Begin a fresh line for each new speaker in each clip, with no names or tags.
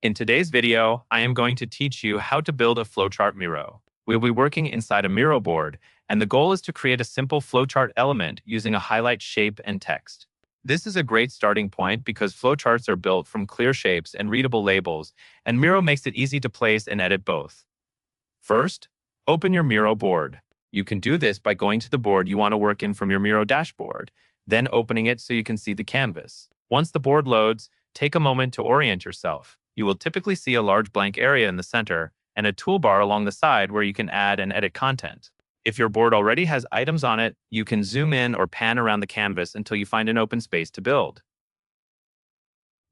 In today's video, I am going to teach you how to build a flowchart Miro. We'll be working inside a Miro board, and the goal is to create a simple flowchart element using a highlight shape and text. This is a great starting point because flowcharts are built from clear shapes and readable labels, and Miro makes it easy to place and edit both. First, open your Miro board. You can do this by going to the board you want to work in from your Miro dashboard, then opening it so you can see the canvas. Once the board loads, take a moment to orient yourself. You will typically see a large blank area in the center and a toolbar along the side where you can add and edit content. If your board already has items on it, you can zoom in or pan around the canvas until you find an open space to build.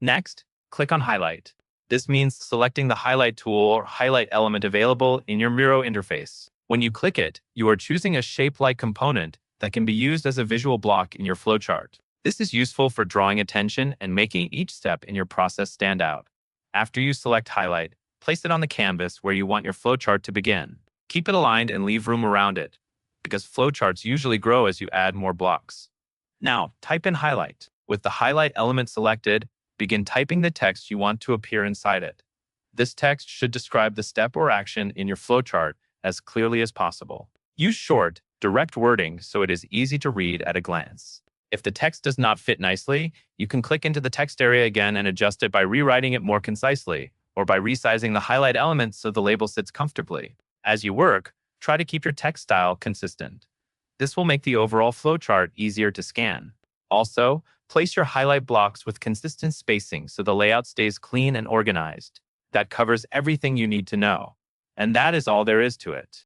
Next, click on Highlight. This means selecting the highlight tool or highlight element available in your Miro interface. When you click it, you are choosing a shape-like component that can be used as a visual block in your flowchart. This is useful for drawing attention and making each step in your process stand out. After you select Highlight, place it on the canvas where you want your flowchart to begin. Keep it aligned and leave room around it, because flowcharts usually grow as you add more blocks. Now, type in Highlight. With the highlight element selected, begin typing the text you want to appear inside it. This text should describe the step or action in your flowchart as clearly as possible. Use short, direct wording so it is easy to read at a glance. If the text does not fit nicely, you can click into the text area again and adjust it by rewriting it more concisely, or by resizing the highlight element so the label sits comfortably. As you work, try to keep your text style consistent. This will make the overall flowchart easier to scan. Also, place your highlight blocks with consistent spacing so the layout stays clean and organized. That covers everything you need to know. And that is all there is to it.